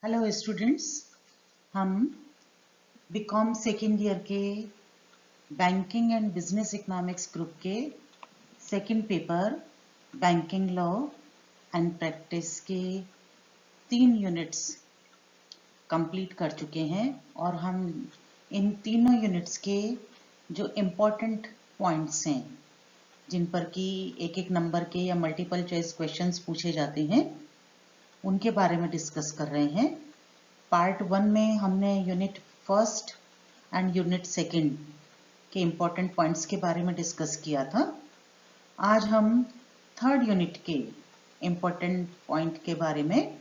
Hello students, हम BCom second year के banking and business economics group के second paper banking law and practice के 3 units complete कर चुके हैं और हम इन तीनों यूनिट्स के जो इम्पोर्टेंट पॉइंट्स हैं जिन पर कि एक एक नंबर के या मल्टीपल चॉइस क्वेश्चंस पूछे जाते हैं उनके बारे में डिस्कस कर रहे हैं। पार्ट 1 में हमने unit first and unit second के इम्पोर्टेंट पॉइंट्स के बारे में डिस्कस किया था। आज हम थर्ड यूनिट के इम्पोर्टेंट पॉइंट के बारे में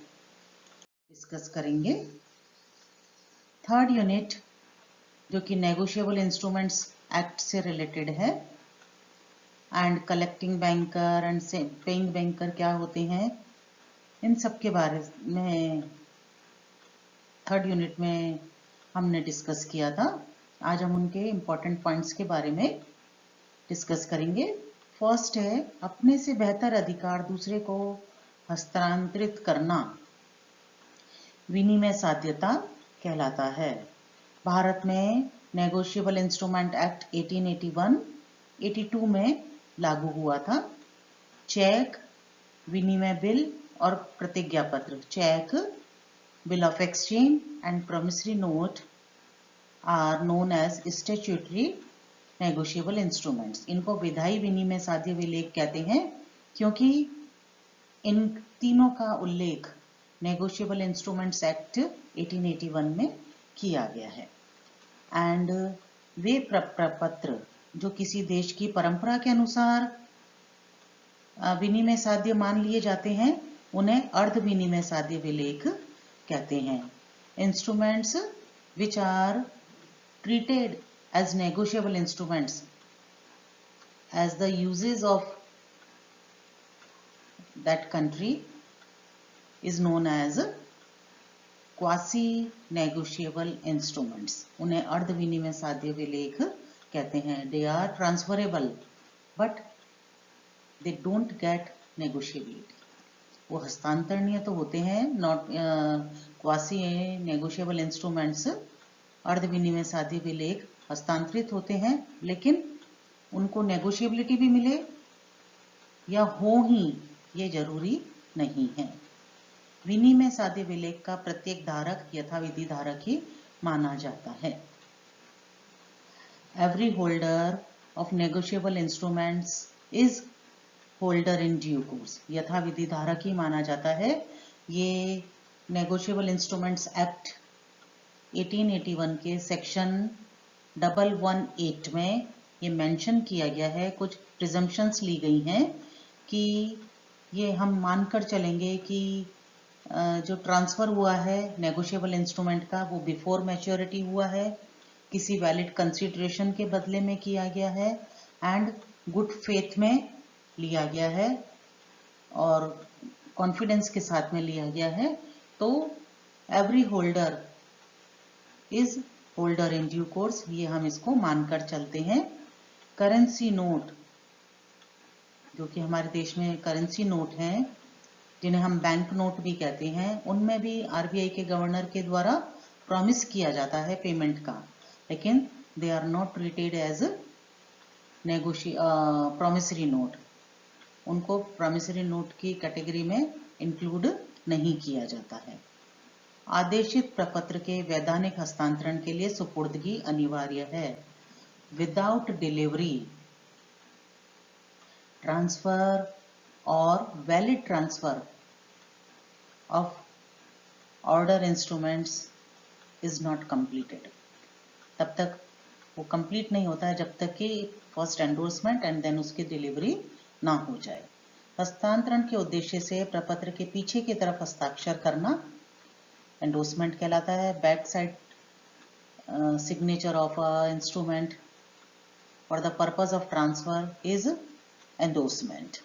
डिस्कस करेंगे। थर्ड यूनिट जो कि नेगोशिएबल इंस्ट्रूमेंट्स एक्ट से रिलेटेड है and collecting banker and paying banker क्या होते हैं, इन सब के बारे में थर्ड यूनिट में हमने डिस्कस किया था। आज हम उनके इम्पोर्टेंट पॉइंट्स के बारे में डिस्कस करेंगे। फर्स्ट है, अपने से बेहतर अधिकार दूसरे को हस्तांतरित करना विनिमय साध्यता कहलाता है। भारत में नेगोशिएबल इंस्ट्रूमेंट एक्ट 1882 में लागू हुआ था। चेक, विनिमय बिल और प्रतिज्ञा पत्र, check, bill of exchange and promissory note are known as statutory negotiable instruments। इनको विधायी विनिमय साध्य विलेख कहते हैं क्योंकि इन तीनों का उल्लेख नेगोशिएबल इंस्ट्रूमेंट्स एक्ट 1881 में किया गया है। एंड वे प्रपत्र जो किसी देश की परंपरा के अनुसार विनिमय साध्य मान लिए जाते हैं उन्हें अर्ध विनिमय साध्य विलेख कहते हैं। Instruments which are treated as negotiable instruments as the usages of that country is known as quasi negotiable instruments. उन्हें अर्ध विनिमय साध्य विलेख कहते हैं। They are transferable but they don't get negotiability. वो हस्तांतरणीय तो होते हैं, नॉट क्वासी नेगोशिएबल इंस्ट्रूमेंट्स अर्ध विनिमय साध्य विलेख हस्तांतरित होते हैं, लेकिन उनको नेगोशिएबिलिटी भी मिले या हो ही ये जरूरी नहीं है। विनिमय साध्य विलेख का प्रत्येक धारक यथाविधि धारक ही माना जाता है। Every holder of negotiable instruments is holder in due course. यथाविधि धारक ही माना जाता है। ये नेगोशिएबल इंस्ट्रूमेंट्स एक्ट 1881 के सेक्शन 118 में ये मेंशन किया गया है। कुछ प्रिजम्पशंस ली गई हैं कि ये हम मानकर चलेंगे कि जो ट्रांसफर हुआ है नेगोशिएबल इंस्ट्रूमेंट का वो बिफोर मैच्योरिटी हुआ है, किसी वैलिड कंसिडरेशन के बदले में किया गया है एंड गुड फेथ में लिया गया है और कॉन्फिडेंस के साथ में लिया गया है। तो every holder is holder in due course, ये हम इसको मानकर चलते हैं। करेंसी नोट जो कि हमारे देश में करेंसी नोट हैं, जिन्हें हम बैंक नोट भी कहते हैं, उनमें भी आरबीआई के गवर्नर के द्वारा प्रॉमिस किया जाता है पेमेंट का, लेकिन they are not treated as promissory note. उनको प्रॉमिसरी नोट की कैटेगरी में इंक्लूड नहीं किया जाता है। आदेशित प्रपत्र के वैधानिक हस्तांतरण के लिए सुपुर्दगी अनिवार्य है। विदाउट डिलीवरी, ट्रांसफर और valid transfer of order instruments is not completed. तब तक वो कंप्लीट नहीं होता है जब तक कि फर्स्ट एंडोर्समेंट एंड देन उसकी डिलीवरी ना हो जाए। हस्तांतरण के उद्देश्य से प्रपत्र के पीछे की तरफ हस्ताक्षर करना एंडोर्समेंट कहलाता है। Back side signature of instrument for the purpose of transfer is endorsement.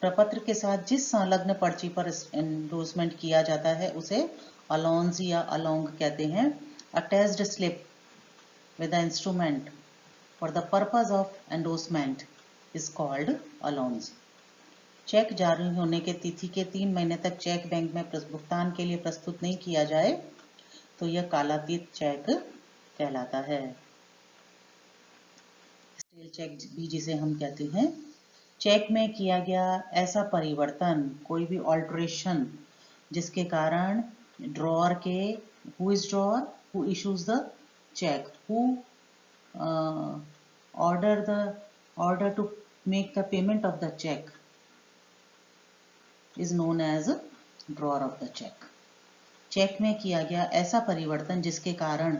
प्रपत्र के साथ जिस संलग्न पर्ची पर एंडोर्समेंट किया जाता है उसे अलाउंस या अलोंग कहते हैं। Attached slip with the instrument for the purpose of endorsement is called allowance। Cheque जारी होने के तिथि के 3 महीने तक चेक बैंक में भुगतान के लिए प्रस्तुत नहीं किया जाए तो यह कालातीत चेक कहलाता है। स्टेल चेक भी जिसे हम कहते हैं। चेक में किया गया ऐसा परिवर्तन, कोई भी ऑल्टरेशन जिसके कारण ड्रॉअर के, who is drawer, who issues the cheque, who order to make the payment of the check is known as drawer of the check। Cheque में किया गया ऐसा परिवर्तन जिसके कारण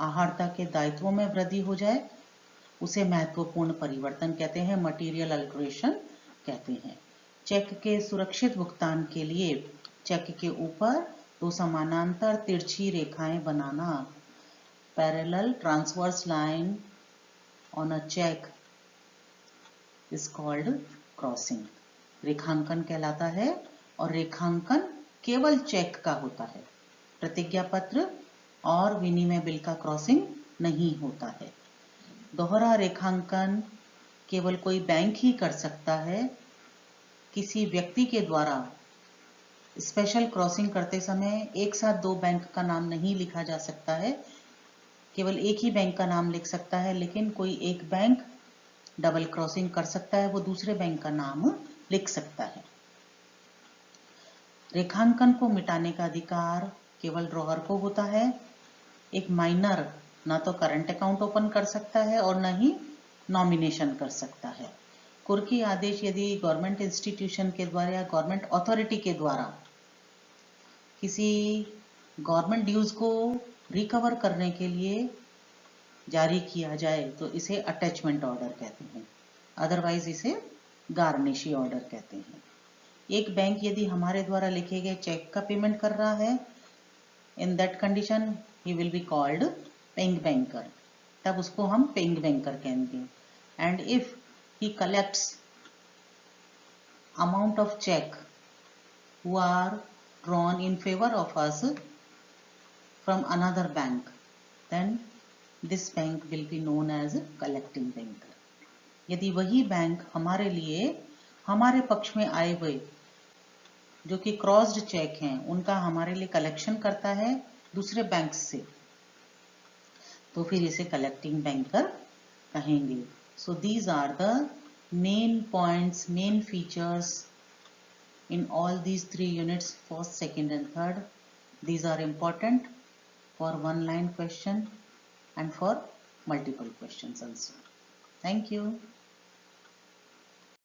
आहारता के दायित्वों में वृद्धि हो जाए उसे महत्वपूर्ण परिवर्तन कहते हैं, मटेरियल अल्टरेशन कहते हैं। चेक के सुरक्षित भुगतान के लिए चेक के ऊपर 2 समानांतर तिरछी रेखाएं बनाना, parallel transverse line on a cheque is called crossing, रेखांकन कहलाता है। और रेखांकन केवल चेक का होता है, प्रतिज्ञा पत्र और विनिमय बिल का क्रॉसिंग नहीं होता है। दोहरा रेखांकन केवल कोई बैंक ही कर सकता है। किसी व्यक्ति के द्वारा स्पेशल क्रॉसिंग करते समय एक साथ 2 बैंक का नाम नहीं लिखा जा सकता है, केवल एक ही बैंक का नाम लिख सकता है। लेकिन कोई एक बैंक डबल क्रॉसिंग कर सकता है, वो दूसरे बैंक का नाम लिख सकता है। रेखांकन को मिटाने का अधिकार केवल ड्रॉअर को होता है। एक माइनर ना तो करंट अकाउंट ओपन कर सकता है और न ही नॉमिनेशन कर सकता है। कुर्की आदेश यदि गवर्नमेंट इंस्टीट्यूशन के द्वारा या गवर्नमेंट अथॉरिटी के द्वारा किसी गवर्नमेंट ड्यूज को रिकवर करने के लिए जारी किया जाए तो इसे अटैचमेंट ऑर्डर कहते हैं, अदरवाइज इसे गार्निशी ऑर्डर कहते हैं। एक बैंक यदि हमारे द्वारा लिखे गए चेक का पेमेंट कर रहा है, in that condition he will be called paying banker, तब उसको हम पेइंग बैंकर कहेंगे। And if he collects amount of check who are drawn in favor of us from another bank, then this bank will be known as collecting banker। यदि वही bank हमारे लिए, हमारे पक्ष में आए हुए जो कि क्रॉस्ड चेक हैं उनका हमारे लिए कलेक्शन करता है दूसरे बैंक से, तो फिर इसे कलेक्टिंग बैंकर कहेंगे। So these are the main points, main features in all these 3 units, first, second and third. These are important for one line question and for multiple questions also. Thank you.